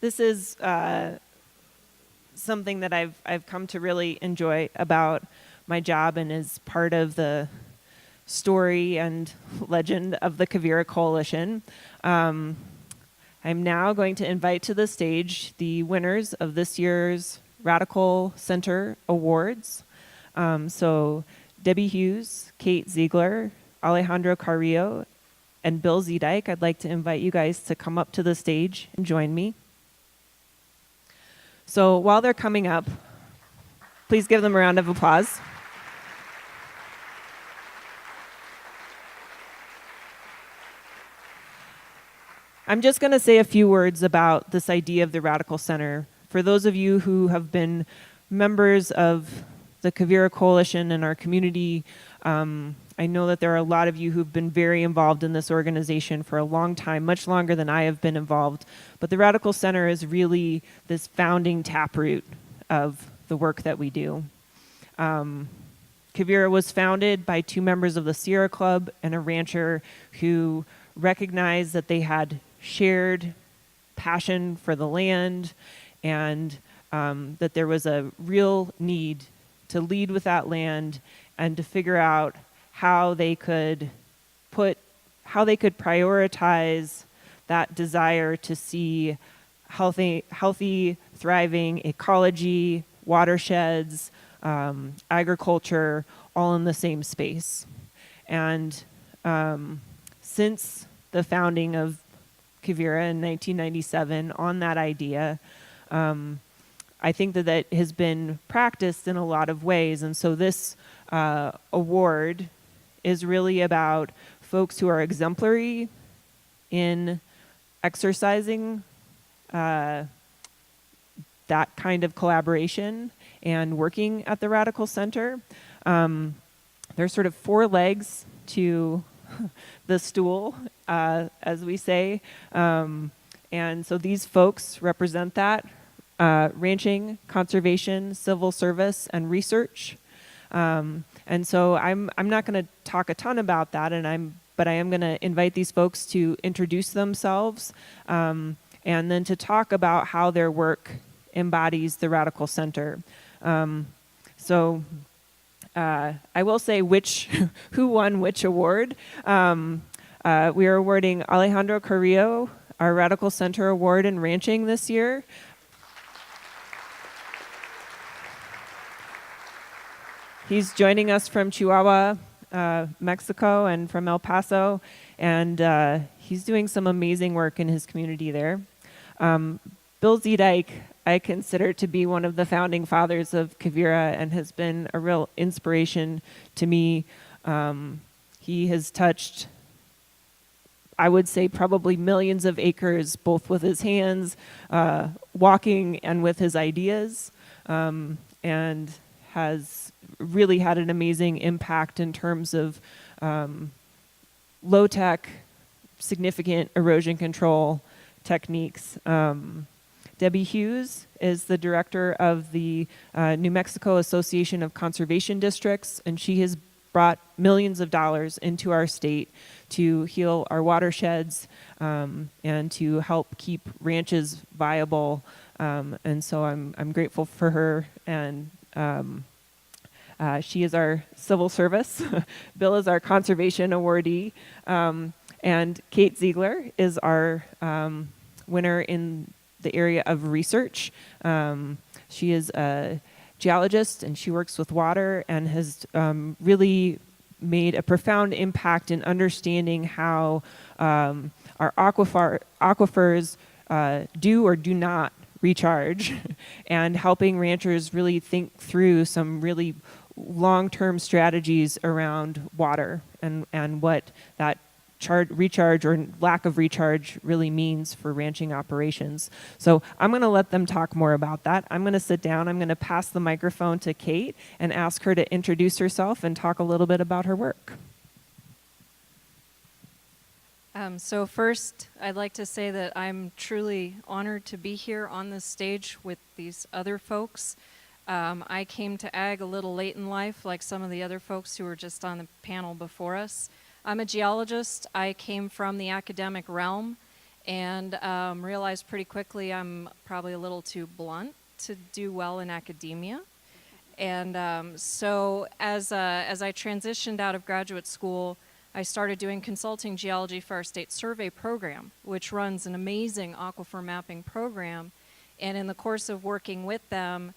This is something that I've come to really enjoy about my job, and is part of the story and legend of the Quivira Coalition. I'm now going to invite to the stage the winners of this year's Radical Center Awards. So Debbie Hughes, Kate Zeigler, Alejandro Carrillo, and Bill Zeedyk. I'd like to invite you guys to come up to the stage and join me. So while they're coming up, please give them a round of applause. I'm just going to say a few words about this idea of the Radical Center. For those of you who have been members of the Quivira Coalition in our community, I know that there are a lot of you who've been very involved in this organization for a long time, much longer than I have been involved. But the Radical Center is really this founding taproot of the work that we do. Quivira was founded by 2 members of the Sierra Club and a rancher who recognized that they had shared passion for the land, and that there was a real need to lead with that land and to figure out how they could prioritize that desire to see healthy, thriving ecology, watersheds, agriculture, all in the same space. And since the founding of Quivira in 1997 on that idea, I think that has been practiced in a lot of ways. And so this award is really about folks who are exemplary in exercising that kind of collaboration and working at the Radical Center. There's sort of 4 legs to the stool, as we say. And so these folks represent that: ranching, conservation, civil service, and research. And so I'm not going to talk a ton about that, but I am going to invite these folks to introduce themselves, and then to talk about how their work embodies the Radical Center. So I will say who won which award. We are awarding Alejandro Carrillo our Radical Center Award in Ranching this year. He's joining us from Chihuahua, Mexico, and from El Paso, and he's doing some amazing work in his community there. Bill Zeedyk, I consider to be one of the founding fathers of Quivira and has been a real inspiration to me. He has touched, I would say, probably millions of acres, both with his hands, walking, and with his ideas, and has really had an amazing impact in terms of low-tech, significant erosion control techniques. Debbie Hughes is the director of the New Mexico Association of Conservation Districts, and she has brought millions of dollars into our state to heal our watersheds, and to help keep ranches viable. And so I'm grateful for her, and she is our civil service. Bill is our conservation awardee, and Kate Zeigler is our winner in the area of research. She is a geologist, and she works with water and has really made a profound impact in understanding how our aquifers do or do not recharge, and helping ranchers really think through some really long-term strategies around water and what that recharge or lack of recharge really means for ranching operations. So I'm going to let them talk more about that. I'm going to sit down. I'm going to pass the microphone to Kate and ask her to introduce herself and talk a little bit about her work. So first, I'd like to say that I'm truly honored to be here on this stage with these other folks. I came to ag a little late in life, like some of the other folks who were just on the panel before us. I'm a geologist. I came from the academic realm, and realized pretty quickly I'm probably a little too blunt to do well in academia. And so as I transitioned out of graduate school, I started doing consulting geology for our state survey program, which runs an amazing aquifer mapping program. And in the course of working with them,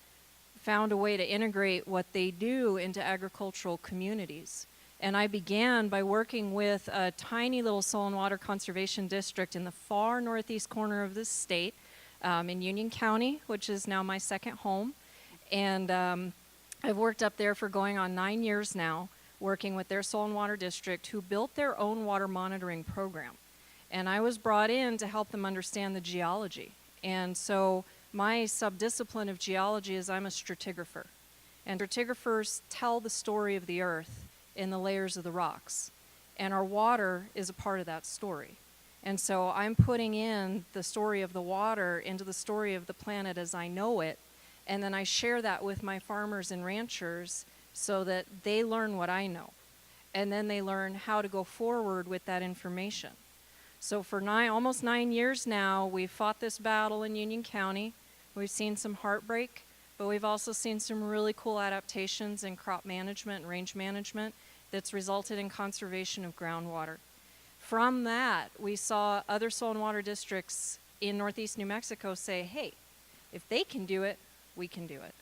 found a way to integrate what they do into agricultural communities. And I began by working with a tiny little soil and water conservation district in the far northeast corner of this state, in Union County, which is now my second home. And I've worked up there for going on 9 years now, working with their soil and water district, who built their own water monitoring program. And I was brought in to help them understand the geology. And so my subdiscipline of geology is I'm a stratigrapher. And stratigraphers tell the story of the earth in the layers of the rocks. And our water is a part of that story. And so I'm putting in the story of the water into the story of the planet as I know it. And then I share that with my farmers and ranchers so that they learn what I know. And then they learn how to go forward with that information. So for almost 9 years now, we've fought this battle in Union County. We've seen some heartbreak, but we've also seen some really cool adaptations in crop management and range management that's resulted in conservation of groundwater. From that, we saw other soil and water districts in northeast New Mexico say, hey, if they can do it, we can do it.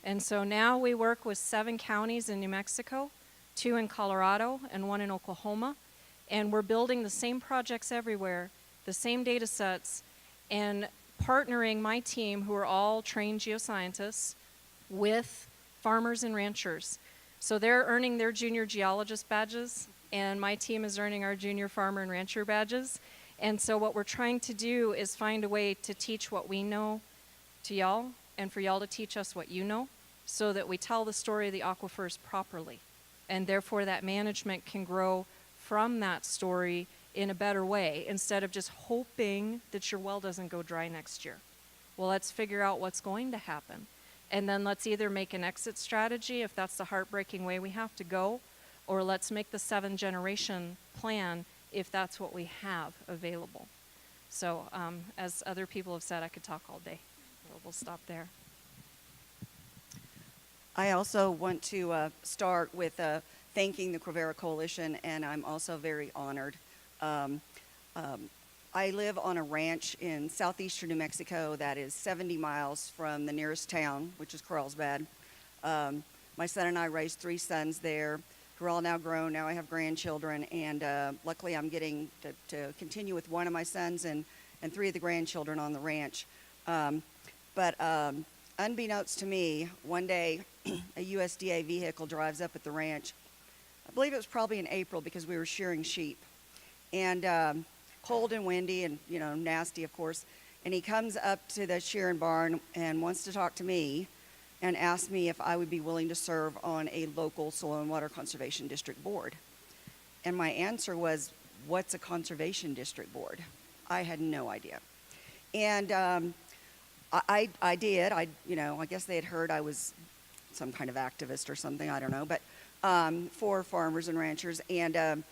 And so now we work with 7 counties in New Mexico, 2 in Colorado, and 1 in Oklahoma. And we're building the same projects everywhere, the same data sets, and partnering my team, who are all trained geoscientists, with farmers and ranchers. So they're earning their junior geologist badges, and my team is earning our junior farmer and rancher badges. And so what we're trying to do is find a way to teach what we know to y'all, and for y'all to teach us what you know, so that we tell the story of the aquifers properly. And therefore that management can grow from that story in a better way, instead of just hoping that your well doesn't go dry next year. Well, let's figure out what's going to happen. And then let's either make an exit strategy, if that's the heartbreaking way we have to go, or let's make the 7-generation plan if that's what we have available. So as other people have said, I could talk all day. We'll stop there. I also want to start with thanking the Quivira Coalition, and I'm also very honored. I live on a ranch in southeastern New Mexico that is 70 miles from the nearest town, which is Carlsbad. My son and I raised 3 sons there who are all now grown. Now I have grandchildren, and luckily I'm getting to continue with one of my sons and 3 of the grandchildren on the ranch. But unbeknownst to me, one day a USDA vehicle drives up at the ranch. I believe it was probably in April because we were shearing sheep. And cold and windy and, nasty, of course. And he comes up to the shearing barn and wants to talk to me and asked me if I would be willing to serve on a local soil and water conservation district board. And my answer was, what's a conservation district board? I had no idea. And I did. I guess they had heard I was some kind of activist or something, I don't know, but for farmers and ranchers. And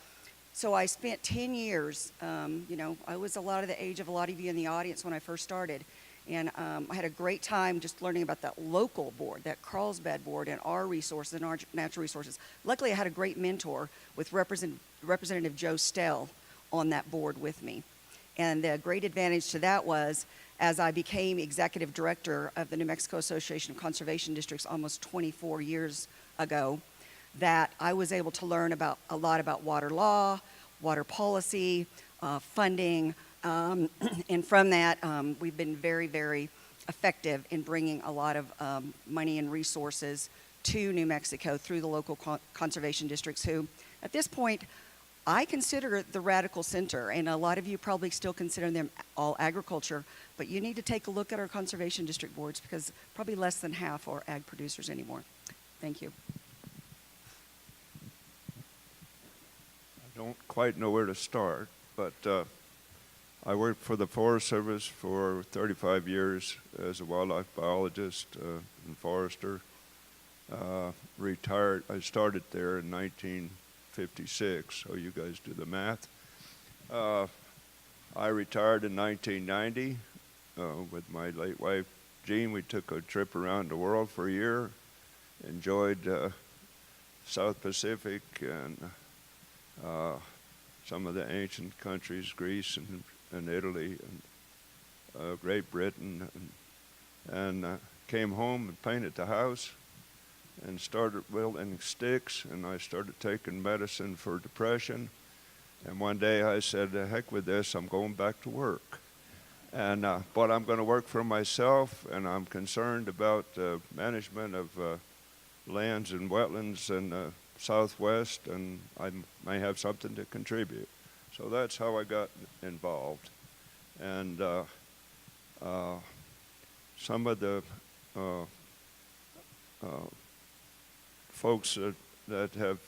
so I spent 10 years, I was a lot of the age of a lot of you in the audience when I first started. And I had a great time just learning about that local board, that Carlsbad board, and our resources and our natural resources. Luckily, I had a great mentor with Representative Joe Stell on that board with me. And the great advantage to that was, as I became executive director of the New Mexico Association of Conservation Districts almost 24 years ago, that I was able to learn a lot about water law, water policy, funding, and from that, we've been very, very effective in bringing a lot of money and resources to New Mexico through the local conservation districts, who, at this point, I consider the radical center, and a lot of you probably still consider them all agriculture, but you need to take a look at our conservation district boards, because probably less than half are ag producers anymore. Thank you. I don't quite know where to start, but I worked for the Forest Service for 35 years as a wildlife biologist and forester. Retired. I started there in 1956, so you guys do the math. I retired in 1990 with my late wife, Jean. We took a trip around the world for a year, enjoyed South Pacific and some of the ancient countries, Greece and Italy and Great Britain, and came home and painted the house and started welding sticks, and I started taking medicine for depression. And one day I said, "The heck with this, I'm going back to work." And but I'm going to work for myself, and I'm concerned about management of lands and wetlands in the Southwest, and I may have something to contribute. So that's how I got involved. And some of the folks that have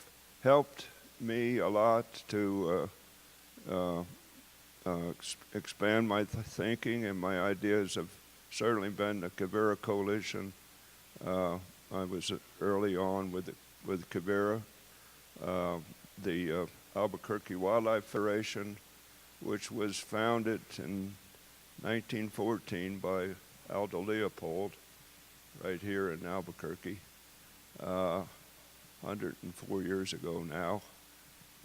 helped me a lot to expand my thinking and my ideas have certainly been the Quivira Coalition. I was early on with Quivira, the Albuquerque Wildlife Federation, which was founded in 1914 by Aldo Leopold, right here in Albuquerque, 104 years ago now.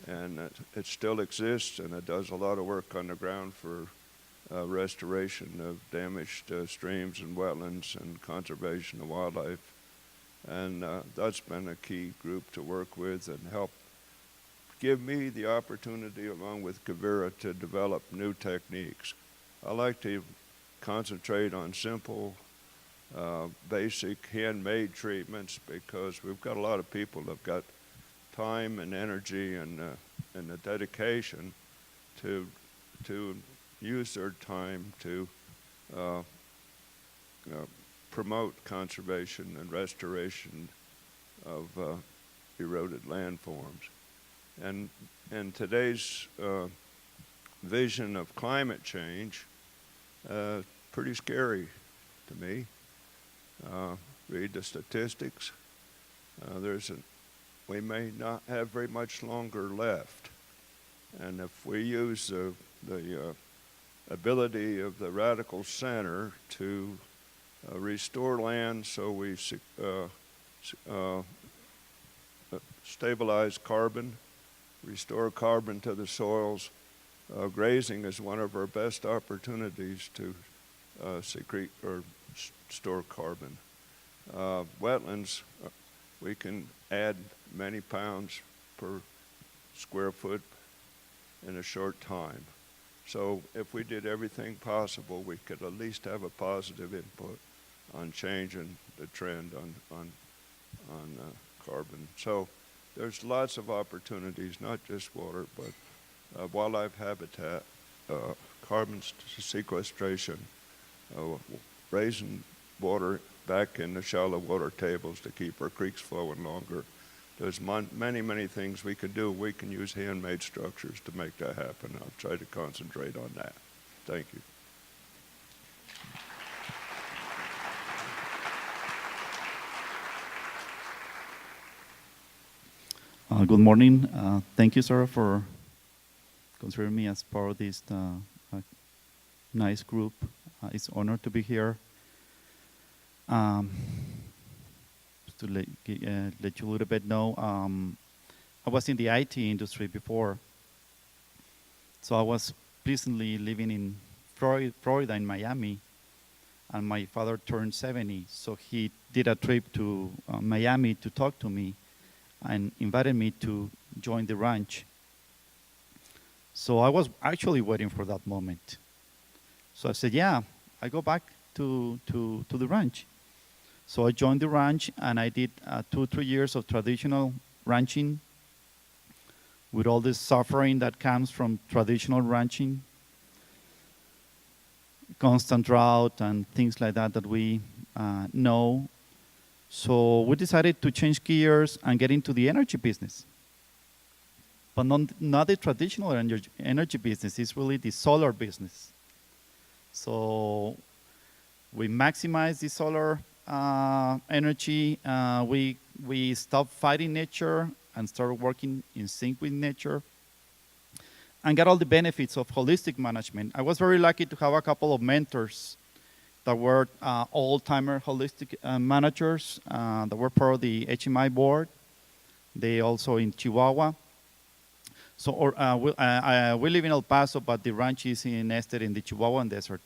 And it still exists, and it does a lot of work on the ground for restoration of damaged streams and wetlands and conservation of wildlife. And that's been a key group to work with and help give me the opportunity, along with Quivira, to develop new techniques. I like to concentrate on simple, basic handmade treatments, because we've got a lot of people that have got time and energy and the dedication to use their time to promote conservation and restoration of eroded landforms. And today's vision of climate change, pretty scary to me. Read the statistics. We may not have very much longer left. And if we use the ability of the radical center to restore land so we stabilize carbon, restore carbon to the soils, grazing is one of our best opportunities to secrete or store carbon. Wetlands, we can add many pounds per square foot in a short time. So if we did everything possible, we could at least have a positive input on changing the trend on carbon. So there's lots of opportunities, not just water, but wildlife habitat, carbon sequestration, raising water back in the shallow water tables to keep our creeks flowing longer. There's many, many things we can do. We can use handmade structures to make that happen. I'll try to concentrate on that. Thank you. Good morning. Thank you, sir, for considering me as part of this nice group. It's an honor to be here. To let you a little bit know, I was in the IT industry before. So I was recently living in Florida, in Miami, and my father turned 70. So he did a trip to Miami to talk to me and invited me to join the ranch. So I was actually waiting for that moment. So I said, yeah, I go back to the ranch. So I joined the ranch, and I did 2-3 years of traditional ranching with all this suffering that comes from traditional ranching, constant drought and things like that we know. So we decided to change gears and get into the energy business. But not the traditional energy business, it's really the solar business. So we maximize the solar energy. We stopped fighting nature and started working in sync with nature. and get all the benefits of holistic management. I was very lucky to have a couple of mentors that were old-timer holistic managers that were part of the HMI board. They also in Chihuahua. So we live in El Paso, but the ranch is nested in the Chihuahuan desert.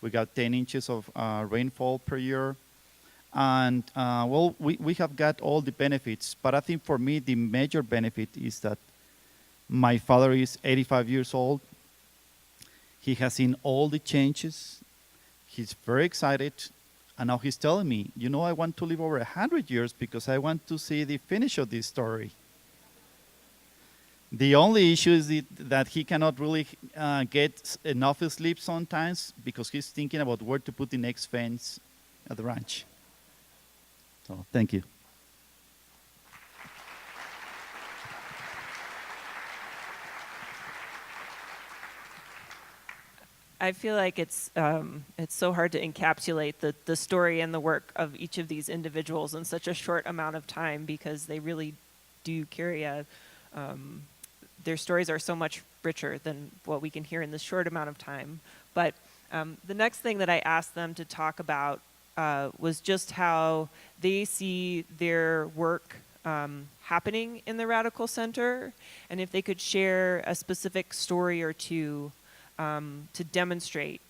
We got 10 inches of rainfall per year. And well, we have got all the benefits, but I think for me the major benefit is that my father is 85 years old. He has seen all the changes. He's very excited, and now he's telling me, you know, I want to live over 100 years because I want to see the finish of this story. The only issue is that he cannot really get enough sleep sometimes because he's thinking about where to put the next fence at the ranch. So, thank you. I feel like it's so hard to encapsulate the story and the work of each of these individuals in such a short amount of time, because they really do carry their stories are so much richer than what we can hear in this short amount of time. But the next thing that I asked them to talk about was just how they see their work happening in the Radical Center, and if they could share a specific story or two to demonstrate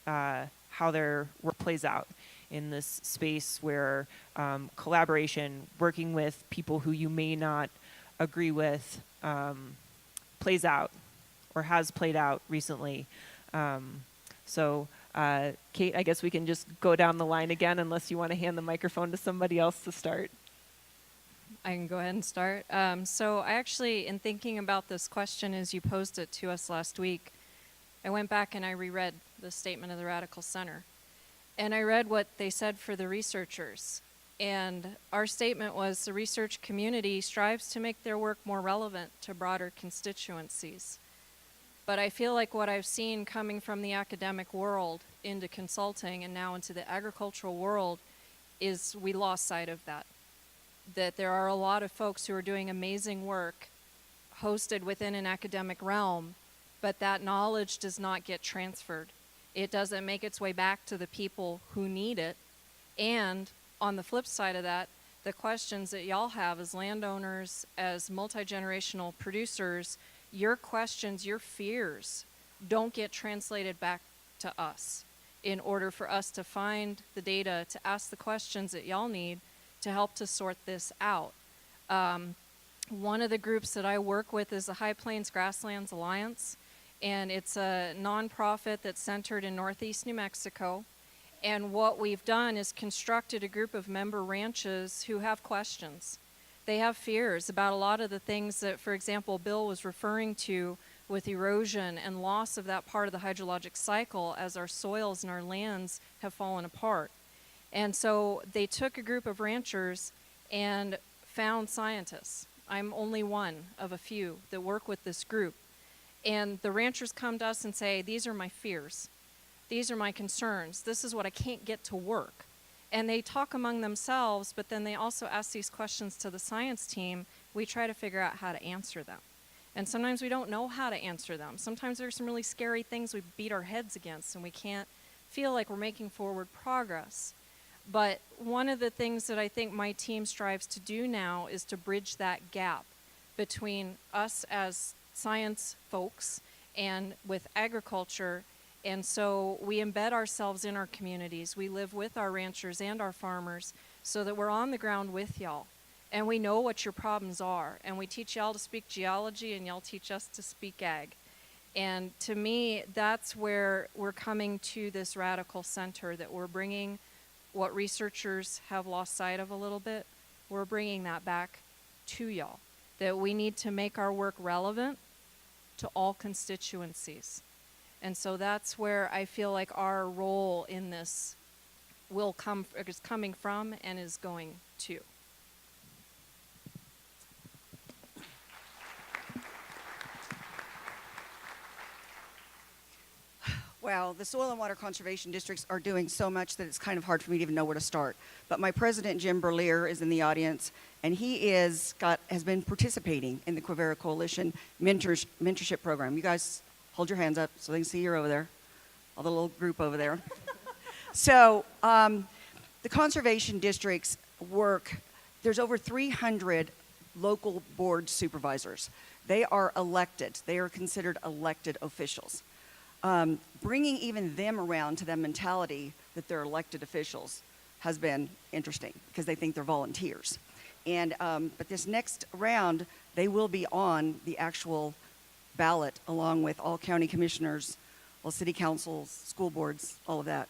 how their work plays out in this space where collaboration, working with people who you may not agree with, plays out or has played out recently. So Kate, I guess we can just go down the line again, unless you want to hand the microphone to somebody else to start. I can go ahead and start. So I actually, in thinking about this question as you posed it to us last week, I went back and I reread the statement of the Radical Center. And I read what they said for the researchers. And our statement was, the research community strives to make their work more relevant to broader constituencies. But I feel like what I've seen coming from the academic world into consulting and now into the agricultural world is we lost sight of that. That there are a lot of folks who are doing amazing work hosted within an academic realm, but that knowledge does not get transferred. It doesn't make its way back to the people who need it. And on the flip side of that, the questions that y'all have as landowners, as multi-generational producers, your questions, your fears don't get translated back to us in order for us to find the data, to ask the questions that y'all need to help to sort this out. One of the groups that I work with is the High Plains Grasslands Alliance, and it's a nonprofit that's centered in northeast New Mexico. And what we've done is constructed a group of member ranches who have questions. They have fears about a lot of the things that, for example, Bill was referring to with erosion and loss of that part of the hydrologic cycle as our soils and our lands have fallen apart. And so they took a group of ranchers and found scientists. I'm only one of a few that work with this group. And the ranchers come to us and say, these are my fears. These are my concerns. This is what I can't get to work. And they talk among themselves, but then they also ask these questions to the science team. We try to figure out how to answer them. And sometimes we don't know how to answer them. Sometimes there's some really scary things we beat our heads against and we can't feel like we're making forward progress. But one of the things that I think my team strives to do now is to bridge that gap between us as science folks and with agriculture. And so we embed ourselves in our communities. We live with our ranchers and our farmers so that we're on the ground with y'all. And we know what your problems are. And we teach y'all to speak geology and y'all teach us to speak ag. And to me, that's where we're coming to this Radical Center, that we're bringing what researchers have lost sight of a little bit. We're bringing that back to y'all. That we need to make our work relevant to all constituencies. And so that's where I feel like our role in this is coming from and is going to. Well, the soil and water conservation districts are doing so much that it's kind of hard for me to even know where to start. But my president, Jim Berlier, is in the audience, and he has been participating in the Quivira Coalition mentorship program. You guys hold your hands up so they can see you're over there, all the little group over there. So the conservation districts work, there's over 300 local board supervisors. They are elected. They are considered elected officials. Bringing even them around to that mentality that they're elected officials has been interesting because they think they're volunteers. And but this next round, they will be on the actual ballot along with all county commissioners, all city councils, school boards, all of that.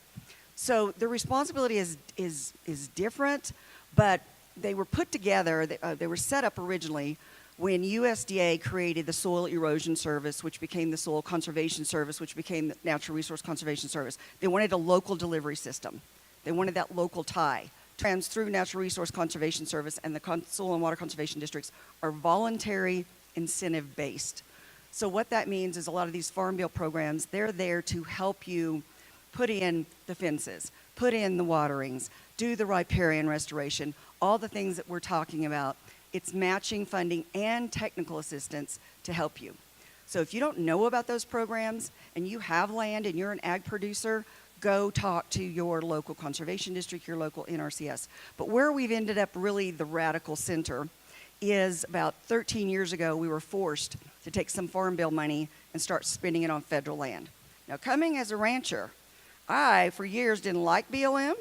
So the responsibility is different, but they were put together. They were set up originally when USDA created the Soil Erosion Service, which became the Soil Conservation Service, which became the Natural Resource Conservation Service. They wanted a local delivery system. They wanted that local tie. Trans through Natural Resource Conservation Service and the Soil and Water Conservation Districts are voluntary incentive-based. So what that means is a lot of these Farm Bill programs, they're there to help you put in the fences, put in the waterings, do the riparian restoration, all the things that we're talking about. It's matching funding and technical assistance to help you. So if you don't know about those programs and you have land and you're an ag producer, go talk to your local conservation district, your local NRCS. But where we've ended up really the radical center is about 13 years ago, we were forced to take some Farm Bill money and start spending it on federal land. Now, coming as a rancher, I, for years, didn't like BLM.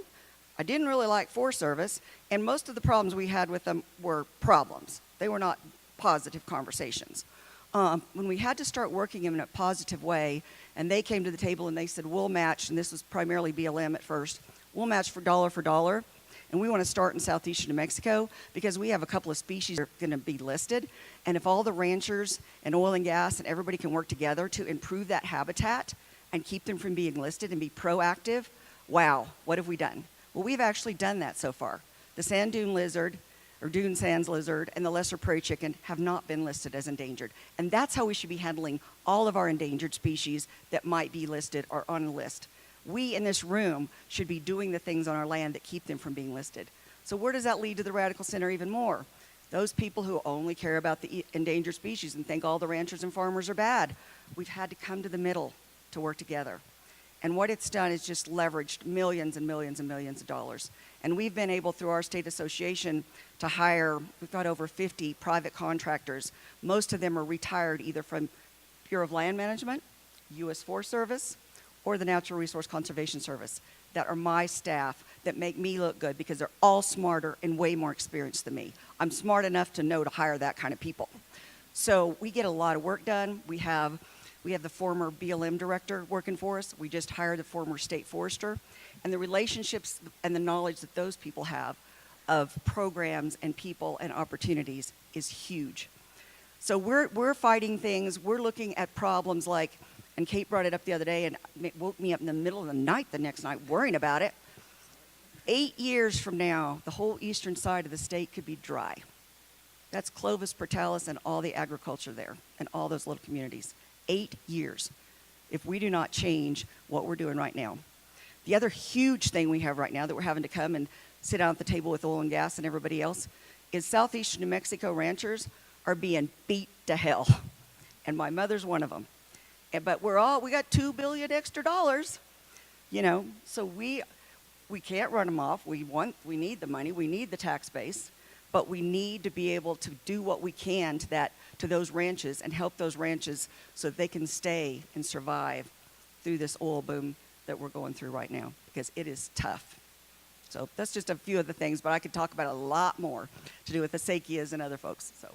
I didn't really like Forest Service, and most of the problems we had with them were problems. They were not positive conversations. When we had to start working in a positive way, and they came to the table and they said, we'll match, and this was primarily BLM at first, we'll match for dollar, and we want to start in southeastern New Mexico because we have a couple of species that are going to be listed, and if all the ranchers and oil and gas and everybody can work together to improve that habitat and keep them from being listed and be proactive, wow, what have we done? Well, we've actually done that so far. The sand dune lizard, or dune sands lizard, and the lesser prairie chicken have not been listed as endangered. And that's how we should be handling all of our endangered species that might be listed or on a list. We in this room should be doing the things on our land that keep them from being listed. So where does that lead to the radical center even more? Those people who only care about the endangered species and think all the ranchers and farmers are bad. We've had to come to the middle to work together. And what it's done is just leveraged millions and millions and millions of dollars. And we've been able, through our state association, to hire, we've got over 50 private contractors. Most of them are retired either from Bureau of Land Management, U.S. Forest Service, or the Natural Resource Conservation Service that are my staff that make me look good because they're all smarter and way more experienced than me. I'm smart enough to know to hire that kind of people. So we get a lot of work done. We have the former BLM director working for us. We just hired the former state forester. And the relationships and the knowledge that those people have of programs and people and opportunities is huge. So we're fighting things. We're looking at problems like, and Kate brought it up the other day and woke me up in the middle of the night the next night worrying about it. 8 years from now, the whole eastern side of the state could be dry. That's Clovis, Portales, and all the agriculture there and all those little communities. 8 years if we do not change what we're doing right now. The other huge thing we have right now that we're having to come and sit down at the table with oil and gas and everybody else is southeastern New Mexico ranchers are being beat to hell. And my mother's one of them. But we got $2 billion extra dollars, so we can't run them off. We need the money, we need the tax base, but we need to be able to do what we can to those ranches and help those ranches so that they can stay and survive through this oil boom that we're going through right now, because it is tough. So that's just a few of the things, but I could talk about a lot more to do with the Sakias and other folks. So.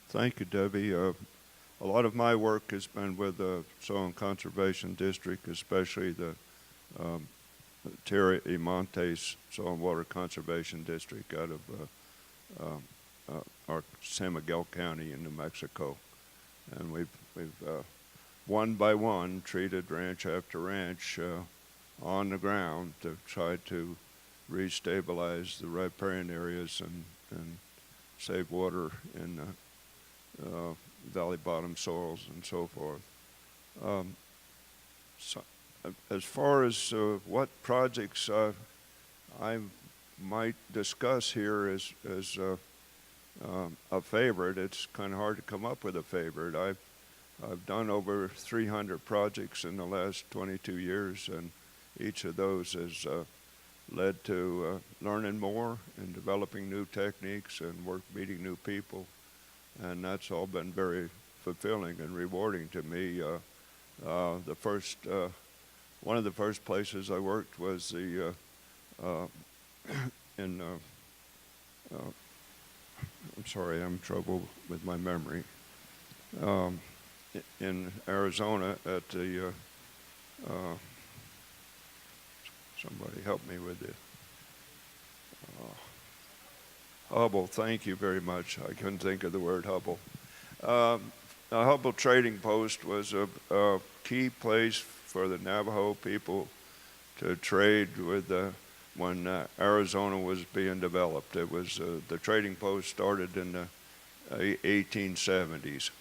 Thank you, Debbie. A lot of my work has been with the Soil and Conservation District, especially the Tierra y Montes Soil and Water Conservation District out of our San Miguel County in New Mexico. And we've one by one treated ranch after ranch on the ground to try to restabilize the riparian areas and save water in valley bottom soils and so forth. So, as far as what projects I might discuss here as a favorite, it's kind of hard to come up with a favorite. I've done over 300 projects in the last 22 years, and each of those has led to learning more and developing new techniques and meeting new people, and that's all been very fulfilling and rewarding to me. One of the first places I worked was in I'm sorry, I'm in trouble with my memory. In Arizona at the somebody help me with it. Hubble, thank you very much. I couldn't think of the word Hubble. The Hubble Trading Post was a key place for the Navajo people to trade with when Arizona was being developed. It was the trading post started in the 1870s,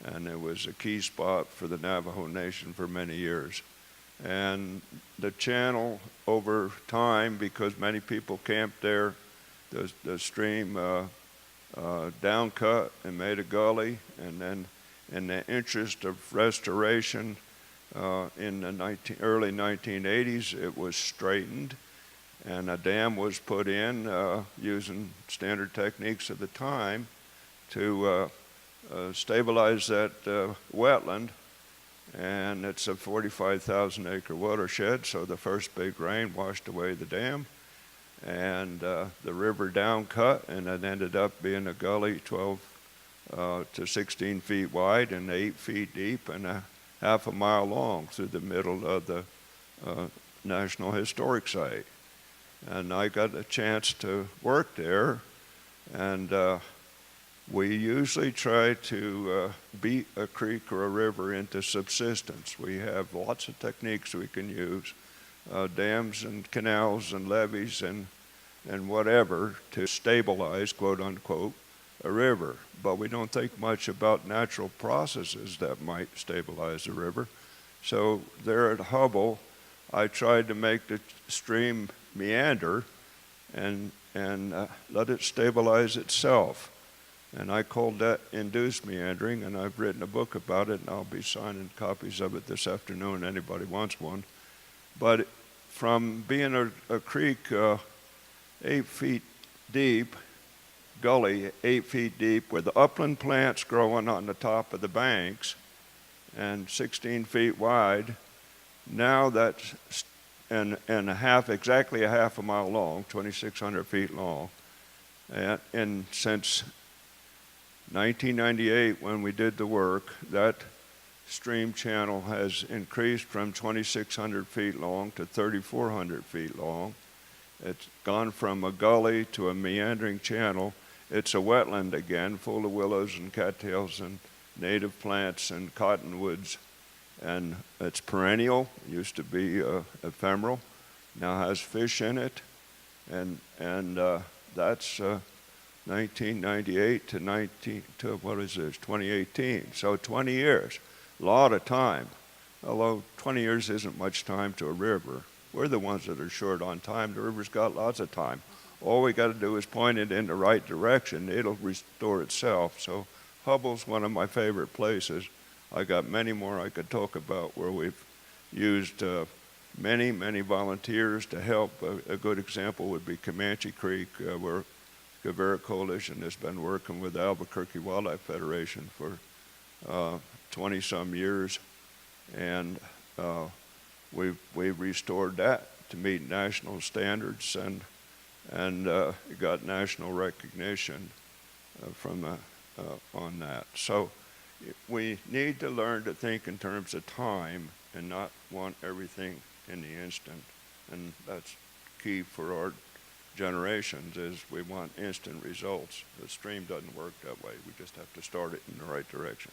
and it was a key spot for the Navajo Nation for many years. And the channel over time, because many people camped there, the stream down cut and made a gully, and then in the interest of restoration in the early 1980s, it was straightened, and a dam was put in using standard techniques of the time to stabilize that wetland. And it's a 45,000 acre watershed, so the first big rain washed away the dam, and the river down cut, and it ended up being a gully 12 to 16 feet wide and 8 feet deep and a half a mile long through the middle of the National Historic Site. And I got a chance to work there, and we usually try to beat a creek or a river into subsistence. We have lots of techniques we can use, dams and canals and levees and whatever to stabilize, quote unquote, a river. But we don't think much about natural processes that might stabilize a river. So there at Hubble, I tried to make the stream meander and let it stabilize itself. And I called that induced meandering, and I've written a book about it, and I'll be signing copies of it this afternoon. Anybody wants one. But from being a creek 8 feet deep, gully 8 feet deep, with upland plants growing on the top of the banks and 16 feet wide, now that's exactly a half a mile long, 2,600 feet long. And since 1998, when we did the work, that stream channel has increased from 2,600 feet long to 3,400 feet long. It's gone from a gully to a meandering channel. It's a wetland again, full of willows and cattails and native plants and cottonwoods. And it's perennial. It used to be ephemeral. Now has fish in it. And that's 1998 to 2018. So 20 years, a lot of time. Although 20 years isn't much time to a river. We're the ones that are short on time. The river's got lots of time. All we got to do is point it in the right direction. It'll restore itself. So Hubble's one of my favorite places. I got many more I could talk about where we've used many volunteers to help. A good example would be Comanche Creek, where Guevara Coalition has been working with the Albuquerque Wildlife Federation for 20-some years, and we've restored that to meet national standards, and it got national recognition on that. So we need to learn to think in terms of time and not want everything in the instant, and that's key for our generations. Is we want instant results. The stream doesn't work that way. We just have to start it in the right direction.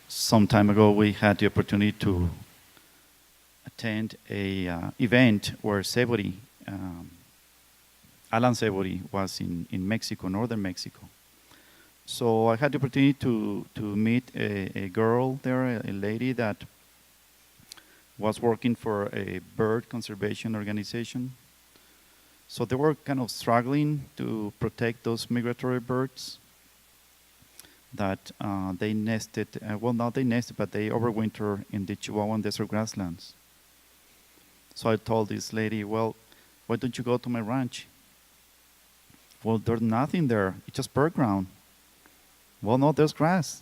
Some time ago, we had the opportunity to attend a event where Zeedyk, Alan Zeedyk was in Mexico, northern Mexico. So I had the opportunity to meet a girl there, a lady that was working for a bird conservation organization. So they were kind of struggling to protect those migratory birds that they nested, well, not they nested, but they overwinter in the Chihuahuan desert grasslands. So I told this lady, well, why don't you go to my ranch? Well, there's nothing there. It's just bird ground. Well, no, there's grass.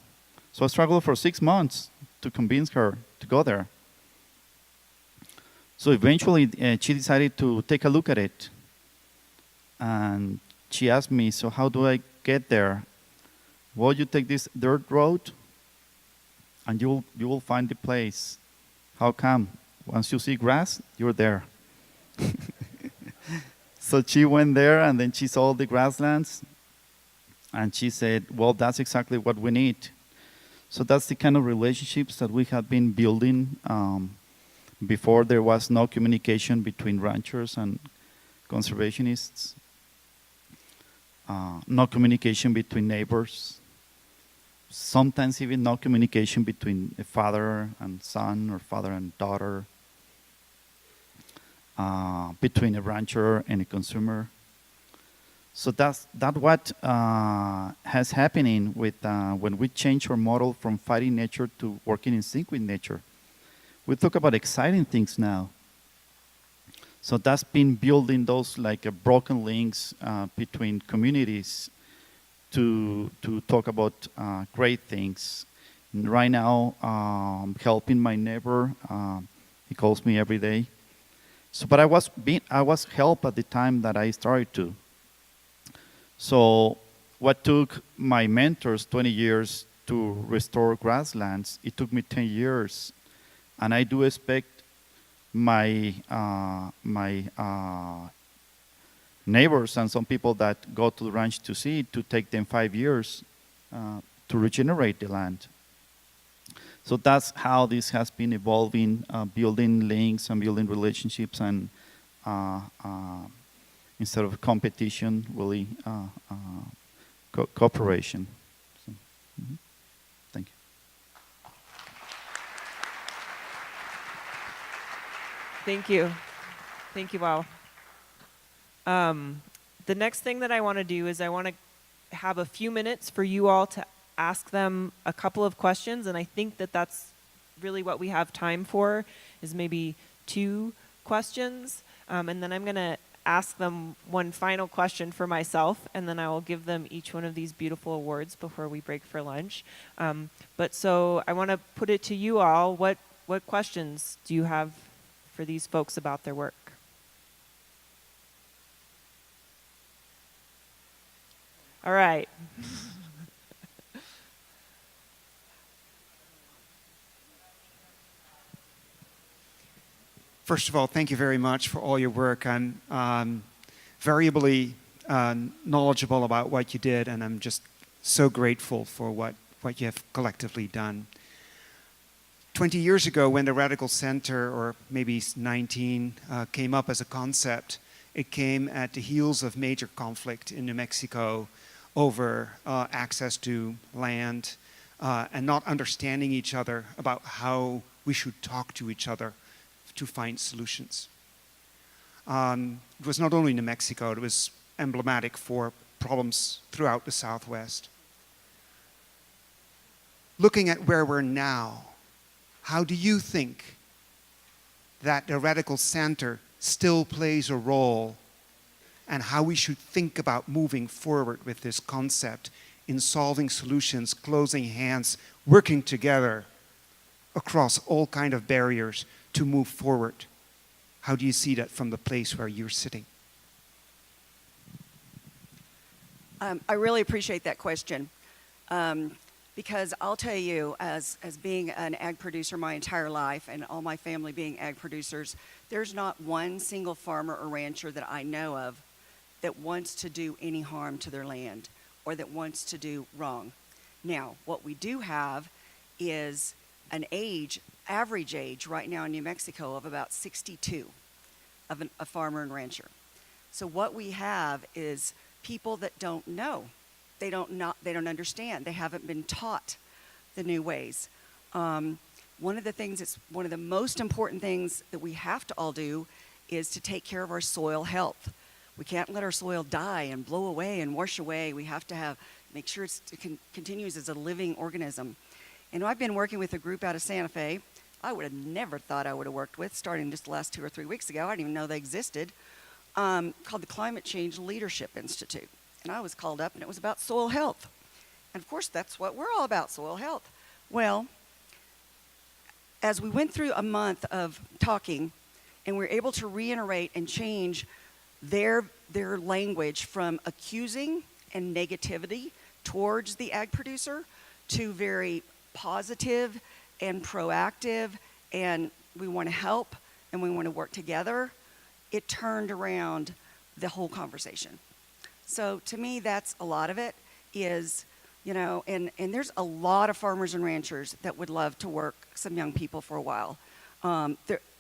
So I struggled for 6 months to convince her to go there. So eventually she decided to take a look at it. And she asked me, so how do I get there? Well, you take this dirt road and you will find the place. How come? Once you see grass, you're there. So she went there and then she saw the grasslands and she said, well, that's exactly what we need. So that's the kind of relationships that we had been building before there was no communication between ranchers and conservationists, no communication between neighbors, sometimes even no communication between a father and son or father and daughter, between a rancher and a consumer. So that's what has happening with when we change our model from fighting nature to working in sync with nature. We talk about exciting things now. So that's been building those like broken links between communities to talk about great things. And right now, helping my neighbor, he calls me every day. So, but I was helped at the time that I started to. So what took my mentors 20 years to restore grasslands, it took me 10 years. And I do expect my neighbors and some people that go to the ranch to see it to take them 5 years to regenerate the land. So that's how this has been evolving, building links and building relationships and instead of competition, really cooperation. So, thank you. Thank you. Thank you, Wow. The next thing that I want to do is I want to have a few minutes for you all to ask them a couple of questions, and I think that that's really what we have time for, is maybe 2 questions, and then I'm going to ask them one final question for myself, and then I will give them each one of these beautiful awards before we break for lunch. But so I want to put it to you all. What questions do you have for these folks about their work? All right. First of all, thank you very much for all your work. I'm variably knowledgeable about what you did, and I'm just so grateful for what you have collectively done. 20 years ago, when the Radical Center, or maybe 19, came up as a concept, it came at the heels of major conflict in New Mexico over access to land and not understanding each other about how we should talk to each other to find solutions. It was not only New Mexico, it was emblematic for problems throughout the Southwest. Looking at where we're now, how do you think that the Radical Center still plays a role, and how we should think about moving forward with this concept in solving solutions, closing hands, working together across all kinds of barriers to move forward? How do you see that from the place where you're sitting? I really appreciate that question. Because I'll tell you, as being an ag producer my entire life, and all my family being ag producers, there's not one single farmer or rancher that I know of that wants to do any harm to their land or that wants to do wrong. Now, what we do have is an age average age right now in New Mexico of about 62 of a farmer and rancher. So what we have is people that don't know. They don't understand. They haven't been taught the new ways. One of the most important things that we have to all do is to take care of our soil health. We can't let our soil die and blow away and wash away. We have to make sure it continues as a living organism. And I've been working with a group out of Santa Fe. I would have never thought I would have worked with, starting just the last 2 or 3 weeks ago. I didn't even know they existed, called the Climate Change Leadership Institute. And I was called up, and it was about soil health. And of course, that's what we're all about, soil health. Well, as we went through a month of talking, and we were able to reiterate and change their language from accusing and negativity towards the ag producer to very positive and proactive, and we want to help and we want to work together, it turned around the whole conversation. So to me, that's a lot of it is, and there's a lot of farmers and ranchers that would love to work some young people for a while.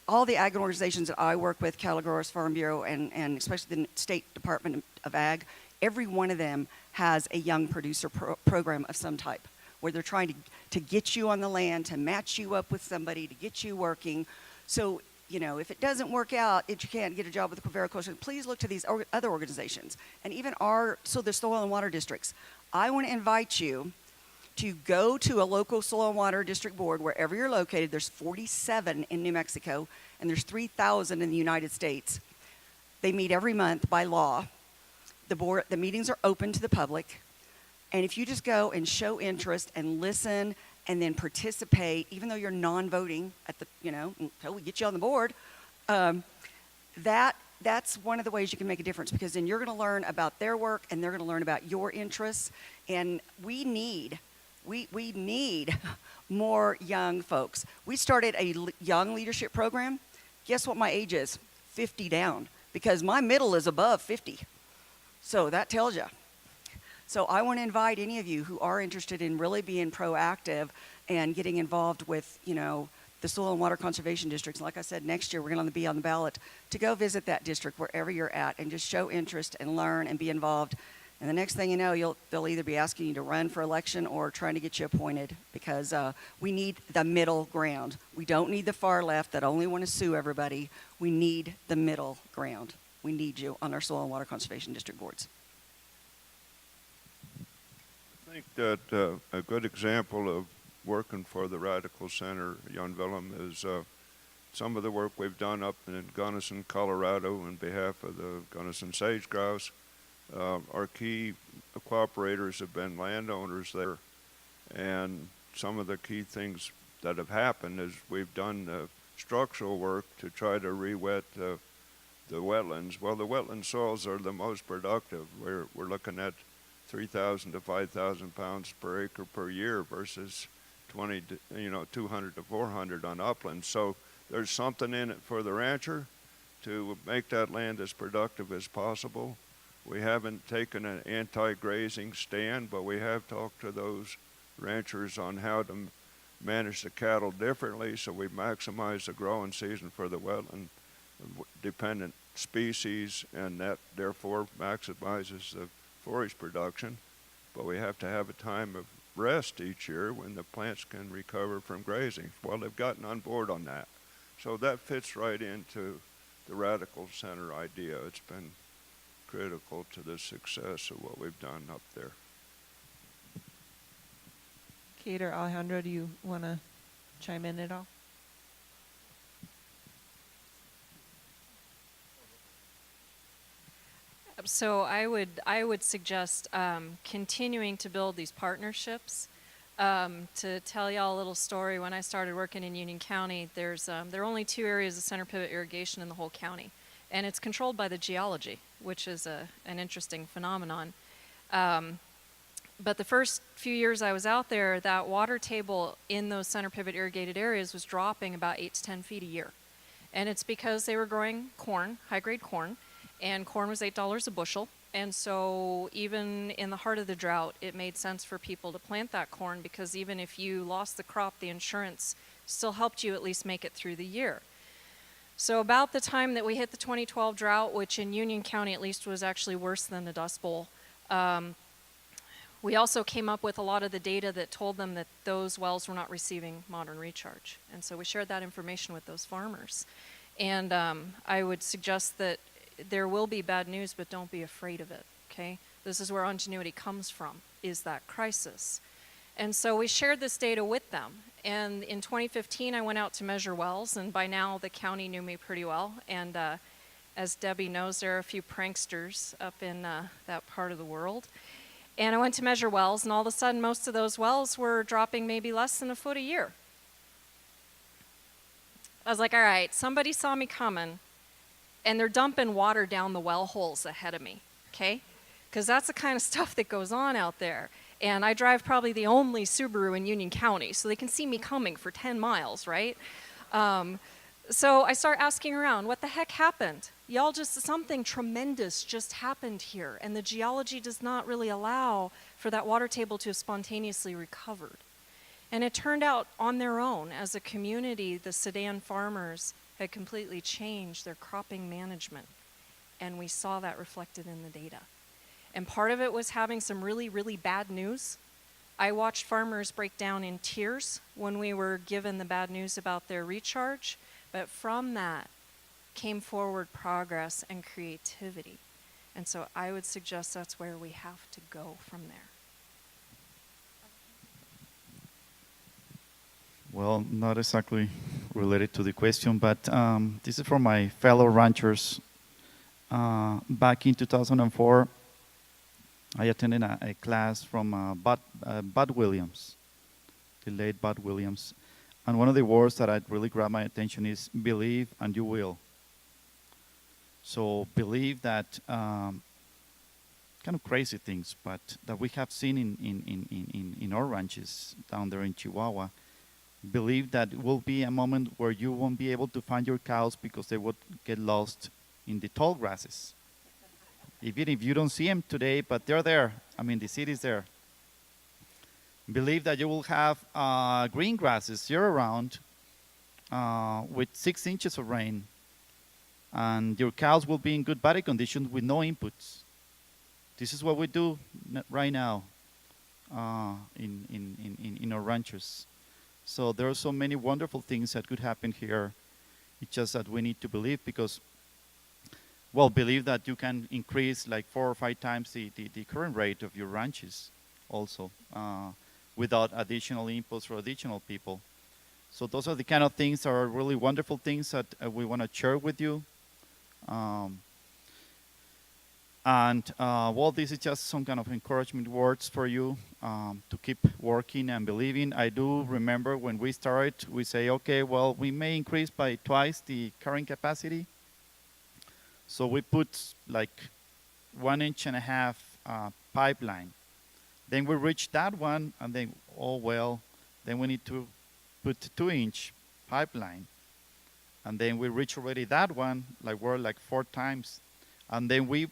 All the ag organizations that I work with, Cattle Growers Farm Bureau, and especially the State Department of Ag, every one of them has a young producer program of some type, where they're trying to get you on the land, to match you up with somebody, to get you working. So, if it doesn't work out, if you can't get a job with the Quivira Coalition, please look to these other organizations. And even the soil and water districts. I want to invite you to go to a local soil and water district board wherever you're located. There's 47 in New Mexico, and there's 3,000 in the United States. They meet every month by law. The meetings are open to the public. And if you just go and show interest and listen and then participate, even though you're non-voting until we get you on the board, that's one of the ways you can make a difference, because then you're going to learn about their work and they're going to learn about your interests. And we need more young folks. We started a young leadership program. Guess what my age is? 50 down, because my middle is above 50. So that tells you. So I want to invite any of you who are interested in really being proactive and getting involved with, the soil and water conservation districts. Like I said, next year we're going to be on the ballot to go visit that district wherever you're at and just show interest and learn and be involved. And the next thing you know, they'll either be asking you to run for election or trying to get you appointed, because we need the middle ground. We don't need the far left that only want to sue everybody. We need the middle ground. We need you on our soil and water conservation district boards. I think that a good example of working for the Radical Center, Jan Willem, is some of the work we've done up in Gunnison, Colorado, on behalf of the Gunnison sage grouse. Our key cooperators have been landowners there, and some of the key things that have happened is we've done structural work to try to re-wet the wetlands. Well, the wetland soils are the most productive. We're looking at 3,000 to 5,000 pounds per acre per year versus 200 to 400 on upland. So there's something in it for the rancher to make that land as productive as possible. We haven't taken an anti-grazing stand, but we have talked to those ranchers on how to manage the cattle differently so we maximize the growing season for the wetland dependent species, and that therefore maximizes the forage production. But we have to have a time of rest each year when the plants can recover from grazing. Well, they've gotten on board on that. So that fits right into the Radical Center idea. It's been critical to the success of what we've done up there. Kate or Alejandro, do you want to chime in at all? So I would suggest continuing to build these partnerships. To tell y'all a little story, when I started working in Union County, there are only 2 areas of center pivot irrigation in the whole county, and it's controlled by the geology, which is an interesting phenomenon. But the first few years I was out there, that water table in those center pivot irrigated areas was dropping about 8 to 10 feet a year, and it's because they were growing corn, high-grade corn, and corn was $8 a bushel. And so even in the heart of the drought, it made sense for people to plant that corn, because even if you lost the crop, the insurance still helped you at least make it through the year. So about the time that we hit the 2012 drought, which in Union County at least was actually worse than the Dust Bowl, we also came up with a lot of the data that told them that those wells were not receiving modern recharge. And so we shared that information with those farmers. And I would suggest that there will be bad news, but don't be afraid of it, okay? This is where ingenuity comes from, is that crisis. And so we shared this data with them. And in 2015, I went out to measure wells, and by now the county knew me pretty well. And as Debbie knows, there are a few pranksters up in that part of the world. And I went to measure wells, and all of a sudden, most of those wells were dropping maybe less than a foot a year. I was like, all right, somebody saw me coming, and they're dumping water down the well holes ahead of me, okay? Because that's the kind of stuff that goes on out there. And I drive probably the only Subaru in Union County, so they can see me coming for 10 miles, right? So I start asking around, what the heck happened? Y'all just, something tremendous just happened here, and the geology does not really allow for that water table to have spontaneously recovered. And it turned out on their own, as a community, the Sedan farmers had completely changed their cropping management, and we saw that reflected in the data. And part of it was having some really, really bad news. I watched farmers break down in tears when we were given the bad news about their recharge, but from that came forward progress and creativity. And so I would suggest that's where we have to go from there. Well, not exactly related to the question, but this is for my fellow ranchers. Back in 2004, I attended a class from Bud Williams, the late Bud Williams. And one of the words that really grabbed my attention is believe and you will. So believe that kind of crazy things, but that we have seen in our ranches down there in Chihuahua. Believe that it will be a moment where you won't be able to find your cows because they would get lost in the tall grasses. Even if you don't see them today, but they're there. I mean, the seed is there. Believe that you will have green grasses year-round with 6 inches of rain, and your cows will be in good body condition with no inputs. This is what we do right now in our ranches. So there are so many wonderful things that could happen here. It's just that we need to believe because, well, believe that you can increase like 4 or 5 times the current rate of your ranches also without additional inputs or additional people. So those are the kind of things that are really wonderful things that we want to share with you. Well, this is just some kind of encouragement words for you to keep working and believing. I do remember when we started, we say, okay, well, we may increase by twice the current capacity. So we put like 1.5 inch pipeline. Then we reach that one, and then, oh, well, then we need to put 2-inch pipeline. And then we reach already that one, like we're like 4 times. And then we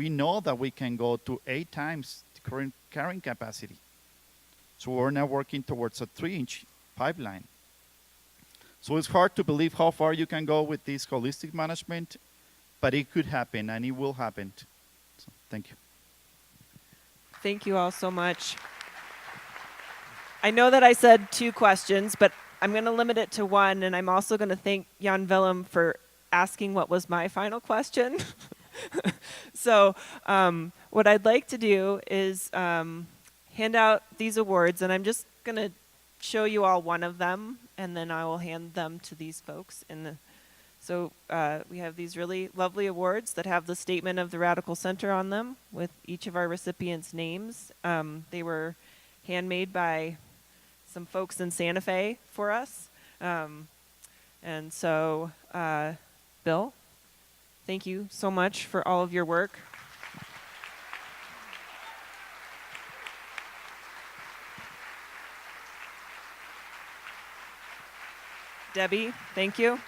know that we can go to 8 times the current carrying capacity. So we're now working towards a 3-inch pipeline. So it's hard to believe how far you can go with this holistic management, but it could happen, and it will happen. So thank you. Thank you all so much. I know that I said 2 questions, but I'm going to limit it to 1, and I'm also going to thank Jan Willem for asking what was my final question. So what I'd like to do is hand out these awards, and I'm just going to show you all one of them, and then I will hand them to these folks. So we have these really lovely awards that have the statement of the Radical Center on them with each of our recipients' names. They were handmade by some folks in Santa Fe for us. And so, Bill, thank you so much for all of your work. Debbie, thank you.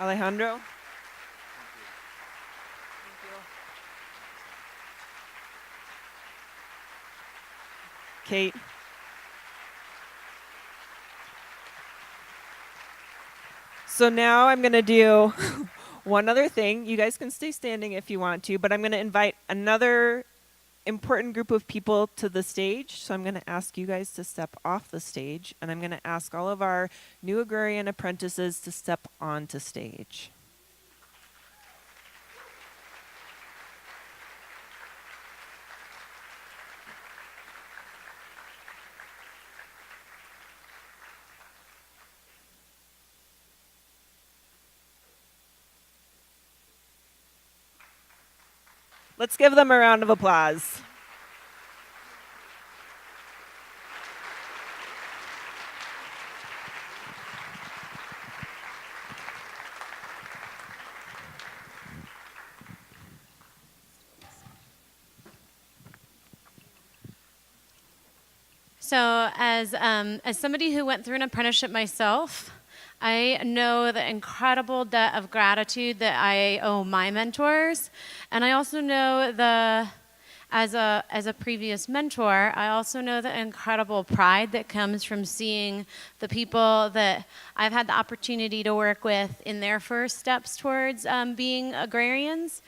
Alejandro. Thank you. Kate. So now I'm going to do one other thing. You guys can stay standing if you want to, but I'm going to invite another important group of people to the stage. So I'm going to ask you guys to step off the stage, and I'm going to ask all of our new agrarian apprentices to step onto stage. Let's give them a round of applause. So as somebody who went through an apprenticeship myself, I know the incredible debt of gratitude that I owe my mentors. And I also know as a previous mentor, I also know the incredible pride that comes from seeing the people that I've had the opportunity to work with in their first steps towards being agrarians,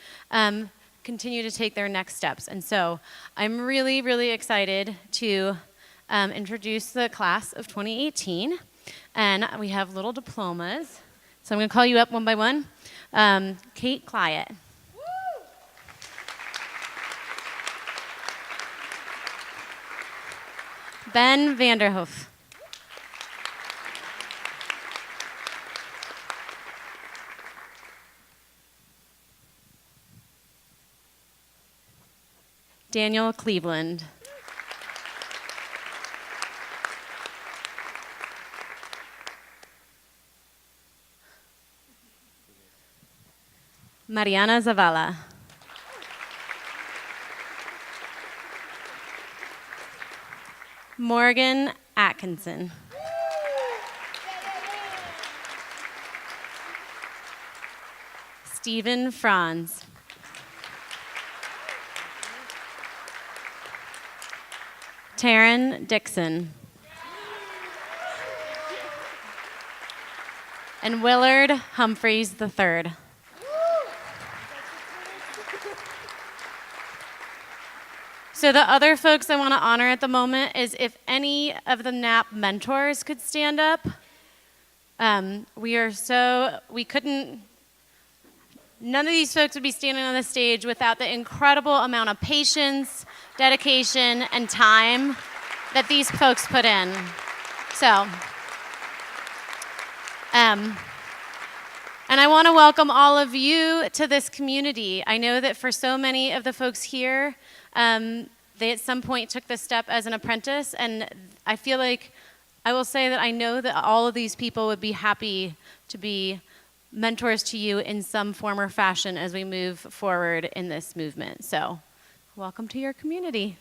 continue to take their next steps. And so I'm really, really excited to introduce the class of 2018. And we have little diplomas. So I'm going to call you up one by one. Kate Clyett. Ben Vanderhoof. Daniel Cleveland. Mariana Zavala. Morgan Atkinson. Stephen Franz. Taryn Dixon. And Willard Humphreys III. So the other folks I want to honor at the moment is if any of the NAP mentors could stand up. None of these folks would be standing on the stage without the incredible amount of patience, dedication, and time that these folks put in. So, and I want to welcome all of you to this community. I know that for so many of the folks here, they at some point took this step as an apprentice, and I feel like I will say that I know that all of these people would be happy to be mentors to you in some form or fashion as we move forward in this movement. So, welcome to your community.